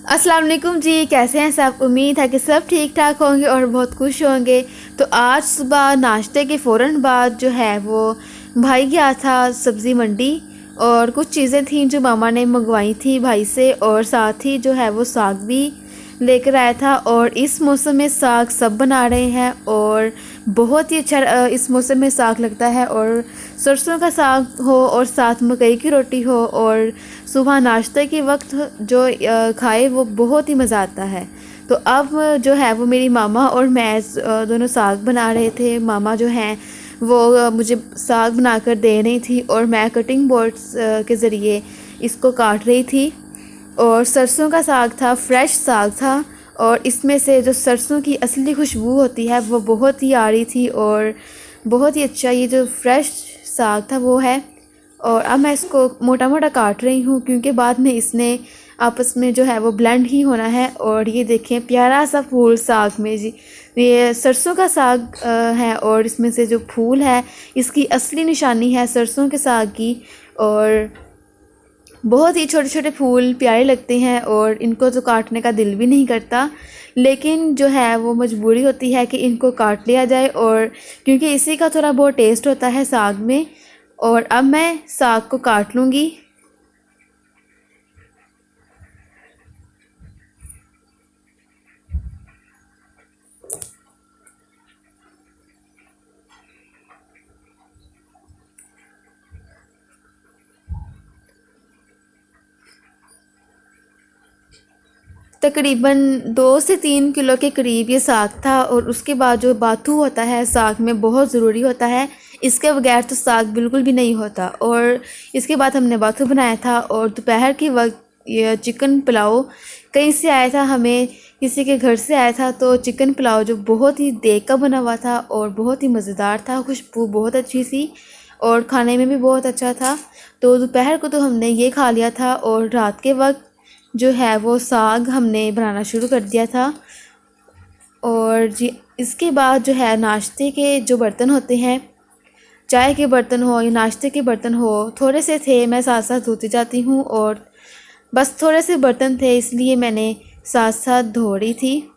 अस्सलाम वालेकुम जी, कैसे हैं सब। उम्मीद है कि सब ठीक ठाक होंगे और बहुत खुश होंगे। तो आज सुबह नाश्ते के फ़ौरन बाद जो है वो भाई गया था सब्ज़ी मंडी, और कुछ चीज़ें थीं जो मामा ने मंगवाई थी भाई से, और साथ ही जो है वो साग भी लेकर आया था। और इस मौसम में साग सब बना रहे हैं और बहुत ही अच्छा इस मौसम में साग लगता है। और सरसों का साग हो और साथ मकई की रोटी हो और सुबह नाश्ते के वक्त जो खाए वो बहुत ही मज़ा आता है। तो अब जो है वो मेरी मामा और मैं दोनों साग बना रहे थे। मामा जो हैं वो मुझे साग बनाकर दे रही थी और मैं कटिंग बोर्ड्स के ज़रिए इसको काट रही थी। और सरसों का साग था, फ्रेश साग था, और इसमें से जो सरसों की असली खुशबू होती है वो बहुत ही आ रही थी और बहुत ही अच्छा ये जो फ्रेश साग था वो है। और अब मैं इसको मोटा मोटा काट रही हूँ क्योंकि बाद में इसने आपस में जो है वो ब्लेंड ही होना है। और ये देखें प्यारा सा फूल साग में जी, ये सरसों का साग है और इसमें से जो फूल है इसकी असली निशानी है सरसों के साग की। और बहुत ही छोटे छोटे फूल प्यारे लगते हैं और इनको तो काटने का दिल भी नहीं करता, लेकिन जो है वो मजबूरी होती है कि इनको काट लिया जाए, और क्योंकि इसी का थोड़ा बहुत टेस्ट होता है साग में। और अब मैं साग को काट लूँगी। तकरीबन 2 से 3 किलो के करीब ये साग था। और उसके बाद जो बाथू होता है साग में बहुत ज़रूरी होता है, इसके बगैर तो साग बिल्कुल भी नहीं होता। और इसके बाद हमने बाथू बनाया था। और दोपहर के वक्त ये चिकन पुलाव कहीं से आया था, हमें किसी के घर से आया था। तो चिकन पुलाव जो बहुत ही देग का बना हुआ था और बहुत ही मज़ेदार था, खुशबू बहुत अच्छी सी और खाने में भी बहुत अच्छा था। तो दोपहर को तो हमने ये खा लिया था और रात के वक्त जो है वो साग हमने बनाना शुरू कर दिया था। और जी इसके बाद जो है नाश्ते के जो बर्तन होते हैं, चाय के बर्तन हो या नाश्ते के बर्तन हो, थोड़े से थे, मैं साथ साथ धोती जाती हूँ। और बस थोड़े से बर्तन थे इसलिए मैंने साथ साथ धो रही थी।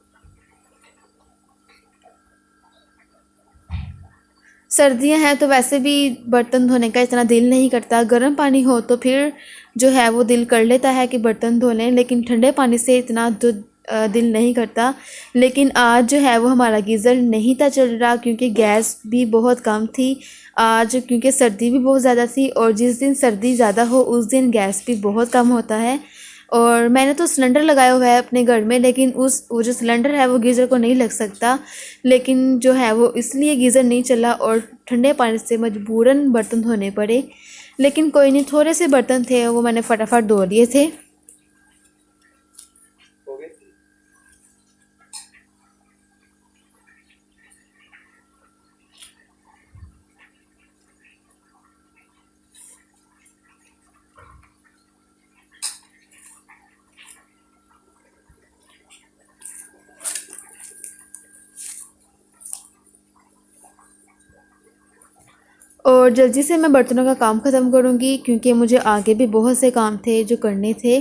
सर्दियां हैं तो वैसे भी बर्तन धोने का इतना दिल नहीं करता, गर्म पानी हो तो फिर जो है वो दिल कर लेता है कि बर्तन धो लें, लेकिन ठंडे पानी से इतना दिल नहीं करता। लेकिन आज जो है वो हमारा गीज़र नहीं था चल रहा क्योंकि गैस भी बहुत कम थी आज, क्योंकि सर्दी भी बहुत ज़्यादा थी और जिस दिन सर्दी ज़्यादा हो उस दिन गैस भी बहुत कम होता है। और मैंने तो सिलेंडर लगाया हुआ है अपने घर में, लेकिन उस वो जो सिलेंडर है वो गीज़र को नहीं लग सकता, लेकिन जो है वो इसलिए गीज़र नहीं चला और ठंडे पानी से मजबूरन बर्तन धोने पड़े। लेकिन कोई नहीं, थोड़े से बर्तन थे वो मैंने फटाफट धो लिए थे। और जल्दी से मैं बर्तनों का काम ख़त्म करूँगी क्योंकि मुझे आगे भी बहुत से काम थे जो करने थे।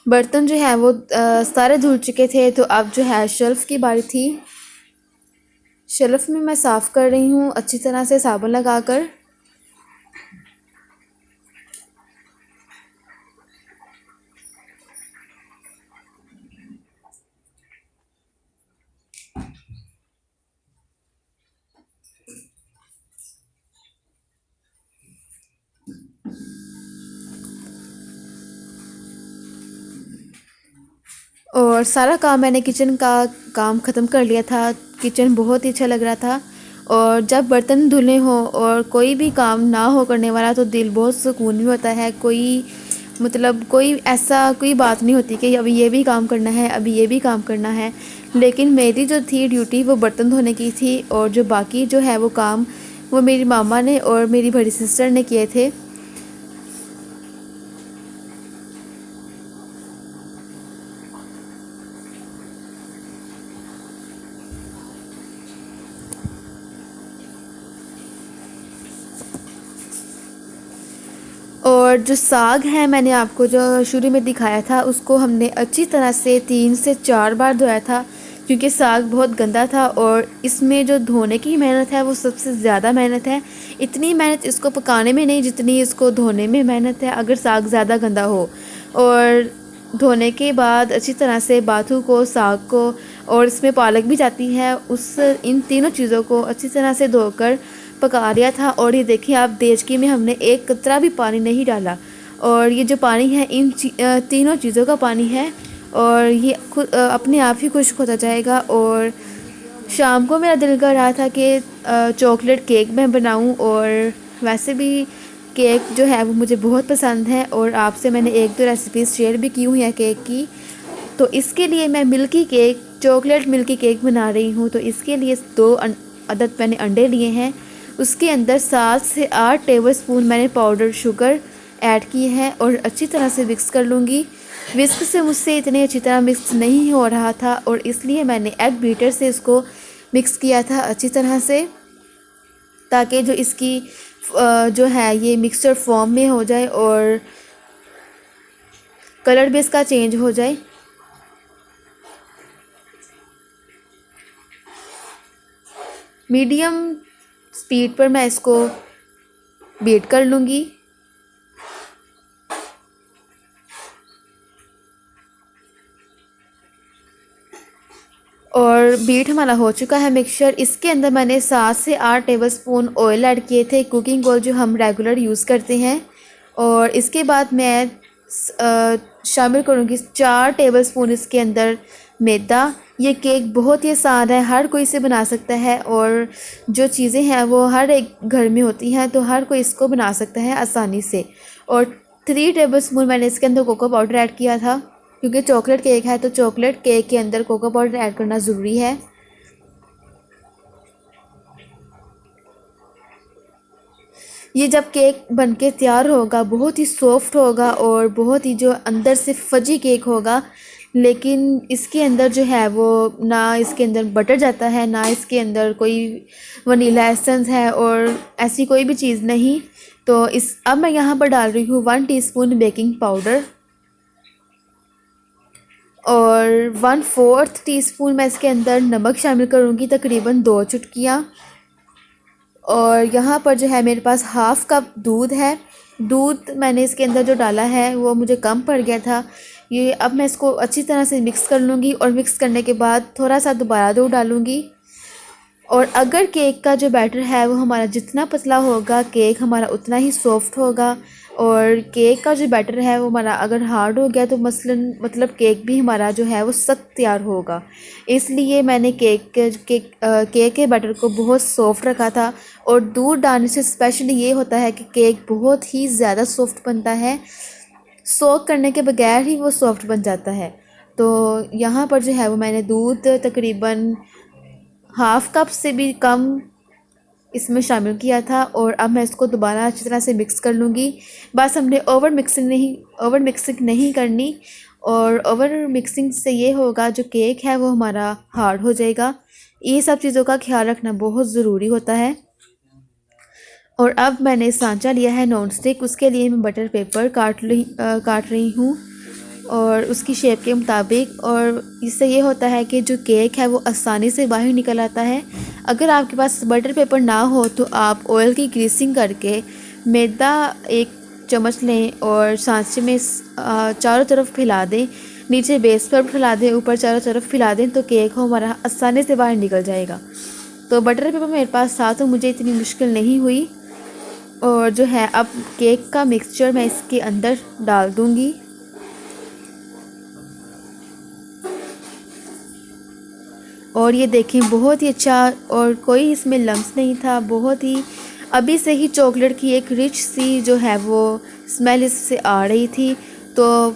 बर्तन जो है वो सारे धुल चुके थे, तो अब जो है शेल्फ़ की बारी थी। शेल्फ़ में मैं साफ़ कर रही हूँ अच्छी तरह से साबुन लगाकर। और सारा काम मैंने किचन का काम ख़त्म कर लिया था। किचन बहुत ही अच्छा लग रहा था। और जब बर्तन धुले हों और कोई भी काम ना हो करने वाला तो दिल बहुत सुकून भी होता है। कोई मतलब कोई ऐसा कोई बात नहीं होती कि अभी ये भी काम करना है, अभी ये भी काम करना है। लेकिन मेरी जो थी ड्यूटी वो बर्तन धोने की थी, और जो बाकी जो है वो काम वो मेरी मामा ने और मेरी बड़ी सिस्टर ने किए थे। और जो साग है मैंने आपको जो शुरू में दिखाया था उसको हमने अच्छी तरह से 3 से 4 बार धोया था, क्योंकि साग बहुत गंदा था। और इसमें जो धोने की मेहनत है वो सबसे ज़्यादा मेहनत है। इतनी मेहनत इसको पकाने में नहीं जितनी इसको धोने में मेहनत है, अगर साग ज़्यादा गंदा हो। और धोने के बाद अच्छी तरह से बाथू को, साग को, और इसमें पालक भी जाती है, उस इन तीनों चीज़ों को अच्छी तरह से धोकर पका लिया था। और ये देखिए आप, देचकी में हमने एक कतरा भी पानी नहीं डाला। और ये जो पानी है इन तीनों चीज़ों का पानी है, और ये खुद अपने आप ही खुश्क होता जाएगा। और शाम को मेरा दिल कर रहा था कि चॉकलेट केक मैं बनाऊं, और वैसे भी केक जो है वो मुझे बहुत पसंद है, और आपसे मैंने 1-2 रेसिपीज़ शेयर भी की हुई है केक की। तो इसके लिए मैं milky cake, chocolate milky cake बना रही हूँ। तो इसके लिए 2 अदद मैंने अंडे लिए हैं, उसके अंदर 7 से 8 टेबलस्पून मैंने पाउडर शुगर ऐड की है, और अच्छी तरह से मिक्स कर लूँगी। विस्क से मुझसे इतने अच्छी तरह मिक्स नहीं हो रहा था, और इसलिए मैंने एग बीटर से इसको मिक्स किया था अच्छी तरह से, ताकि जो इसकी जो है ये मिक्सचर फॉर्म में हो जाए और कलर भी इसका चेंज हो जाए। मीडियम स्पीड पर मैं इसको बीट कर लूँगी। और बीट हमारा हो चुका है मिक्सचर। इसके अंदर मैंने 7 से 8 टेबलस्पून ऑयल ऐड किए थे, कुकिंग ऑयल जो हम रेगुलर यूज़ करते हैं। और इसके बाद मैं शामिल करूँगी 4 टेबलस्पून इसके अंदर मैदा। ये केक बहुत ही आसान है, हर कोई इसे बना सकता है, और जो चीज़ें हैं वो हर एक घर में होती हैं, तो हर कोई इसको बना सकता है आसानी से। और 3 टेबलस्पून मैंने इसके अंदर कोको पाउडर ऐड किया था, क्योंकि चॉकलेट केक है तो चॉकलेट केक के अंदर कोको पाउडर ऐड करना ज़रूरी है। ये जब केक बनके तैयार होगा बहुत ही सॉफ्ट होगा, और बहुत ही जो अंदर से फजी केक होगा। लेकिन इसके अंदर जो है वो ना इसके अंदर बटर जाता है, ना इसके अंदर कोई वनीला एसेंस है, और ऐसी कोई भी चीज़ नहीं। तो अब मैं यहाँ पर डाल रही हूँ 1 टीस्पून बेकिंग पाउडर, और 1/4 टीस्पून मैं इसके अंदर नमक शामिल करूँगी, तकरीबन 2 चुटकियाँ। और यहाँ पर जो है मेरे पास हाफ़ कप दूध है। दूध मैंने इसके अंदर जो डाला है वो मुझे कम पड़ गया था। ये अब मैं इसको अच्छी तरह से मिक्स कर लूँगी, और मिक्स करने के बाद थोड़ा सा दोबारा दूध डालूँगी। और अगर केक का जो बैटर है वो हमारा जितना पतला होगा, केक हमारा उतना ही सॉफ्ट होगा। और केक का जो बैटर है वो हमारा अगर हार्ड हो गया तो मतलब केक भी हमारा जो है वो सख्त तैयार होगा। इसलिए मैंने केक के बैटर को बहुत सॉफ्ट रखा था। और दूध डालने से स्पेशली ये होता है कि केक बहुत ही ज़्यादा सॉफ्ट बनता है, सोक करने के बगैर ही वो सॉफ्ट बन जाता है। तो यहाँ पर जो है वो मैंने दूध तकरीबन हाफ़ कप से भी कम इसमें शामिल किया था। और अब मैं इसको दोबारा अच्छी तरह से मिक्स कर लूँगी। बस हमने ओवर मिक्सिंग नहीं करनी, और ओवर मिक्सिंग से ये होगा जो केक है वो हमारा हार्ड हो जाएगा। ये सब चीज़ों का ख्याल रखना बहुत ज़रूरी होता है। और अब मैंने सांचा लिया है नॉन स्टिक, उसके लिए मैं बटर पेपर काट रही हूँ, और उसकी शेप के मुताबिक। और इससे ये होता है कि जो केक है वो आसानी से बाहर निकल आता है। अगर आपके पास बटर पेपर ना हो तो आप ऑयल की ग्रीसिंग करके मैदा 1 चम्मच लें, और सांचे में चारों तरफ फैला दें, नीचे बेस पर फैला दें, ऊपर चारों तरफ फैला दें, तो केक हमारा आसानी से बाहर निकल जाएगा। तो बटर पेपर मेरे पास था तो मुझे इतनी मुश्किल नहीं हुई। और जो है अब केक का मिक्सचर मैं इसके अंदर डाल दूँगी। और ये देखें बहुत ही अच्छा, और कोई इसमें लम्स नहीं था, बहुत ही अभी से ही चॉकलेट की एक रिच सी जो है वो स्मेल इससे आ रही थी। तो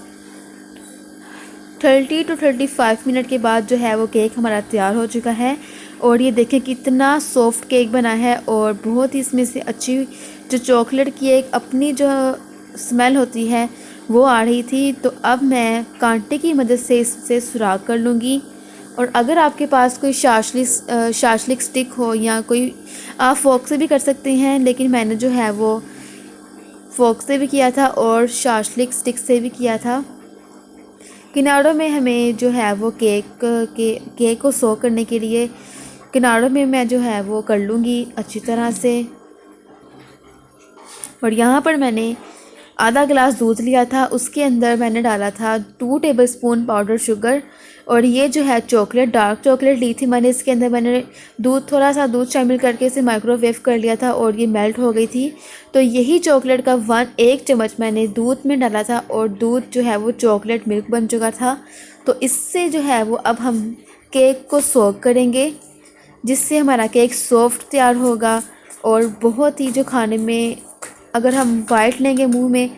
30 to 35 मिनट के बाद जो है वो केक हमारा तैयार हो चुका है। और ये देखें कितना सॉफ्ट केक बना है, और बहुत ही इसमें से अच्छी जो चॉकलेट की एक अपनी जो स्मेल होती है वो आ रही थी। तो अब मैं कांटे की मदद से इससे सुराख कर लूँगी। और अगर आपके पास कोई शाशलिक स्टिक हो, या कोई आप फोक से भी कर सकते हैं, लेकिन मैंने जो है वो फोक से भी किया था और शाशलिक स्टिक से भी किया था। किनारों में हमें जो है वो केक को सोक करने के लिए किनारों में मैं जो है वो कर लूँगी अच्छी तरह से। और यहाँ पर मैंने आधा गिलास दूध लिया था, उसके अंदर मैंने डाला था 2 टेबलस्पून पाउडर शुगर। और ये जो है चॉकलेट, डार्क चॉकलेट ली थी मैंने। इसके अंदर मैंने थोड़ा सा दूध शामिल करके इसे माइक्रोवेव कर लिया था और ये मेल्ट हो गई थी। तो यही चॉकलेट का 1 चम्मच मैंने दूध में डाला था और दूध जो है वो चॉकलेट मिल्क बन चुका था। तो इससे जो है वो अब हम केक को सोक करेंगे, जिससे हमारा केक सॉफ्ट तैयार होगा और बहुत ही जो खाने में अगर हम बाइट लेंगे मुंह में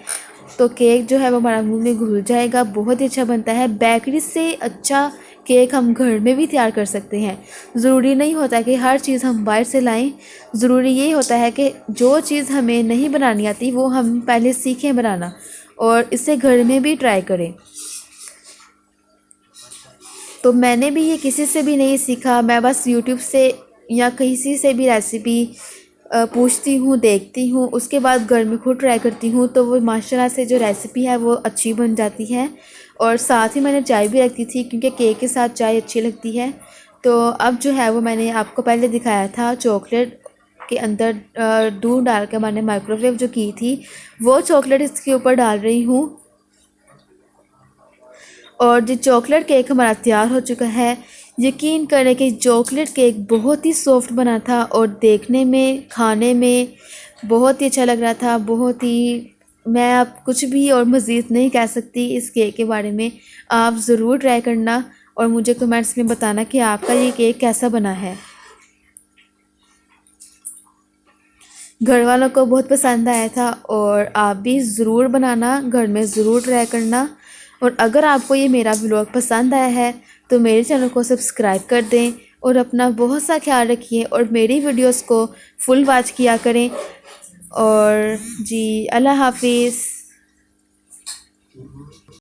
तो केक जो है वो हमारा मुंह में घुल जाएगा, बहुत ही अच्छा बनता है। बेकरी से अच्छा केक हम घर में भी तैयार कर सकते हैं। ज़रूरी नहीं होता कि हर चीज़ हम बाहर से लाएं। ज़रूरी ये होता है कि जो चीज़ हमें नहीं बनानी आती वो हम पहले सीखें बनाना और इसे घर में भी ट्राई करें। तो मैंने भी ये किसी से भी नहीं सीखा, मैं बस यूट्यूब से या किसी से भी रेसिपी पूछती हूँ, देखती हूँ, उसके बाद घर में खुद ट्राई करती हूँ तो वो माशाल्लाह से जो रेसिपी है वो अच्छी बन जाती है। और साथ ही मैंने चाय भी रखी थी क्योंकि केक के साथ चाय अच्छी लगती है। तो अब जो है वो मैंने आपको पहले दिखाया था चॉकलेट के अंदर दूध डाल के मैंने माइक्रोवेव जो की थी, वो चॉकलेट इसके ऊपर डाल रही हूँ। और जो चॉकलेट केक हमारा तैयार हो चुका है। यकीन करें कि चॉकलेट केक बहुत ही सॉफ्ट बना था और देखने में, खाने में बहुत ही अच्छा लग रहा था। बहुत ही, मैं अब कुछ भी और मज़ीद नहीं कह सकती इस केक के बारे में। आप ज़रूर ट्राई करना और मुझे कमेंट्स में बताना कि आपका ये केक कैसा बना है। घर वालों को बहुत पसंद आया था और आप भी ज़रूर बनाना, घर में ज़रूर ट्राई करना। और अगर आपको ये मेरा व्लॉग पसंद आया है तो मेरे चैनल को सब्सक्राइब कर दें और अपना बहुत सा ख्याल रखिए और मेरी वीडियोस को फुल वॉच किया करें। और जी, अल्लाह हाफिज़।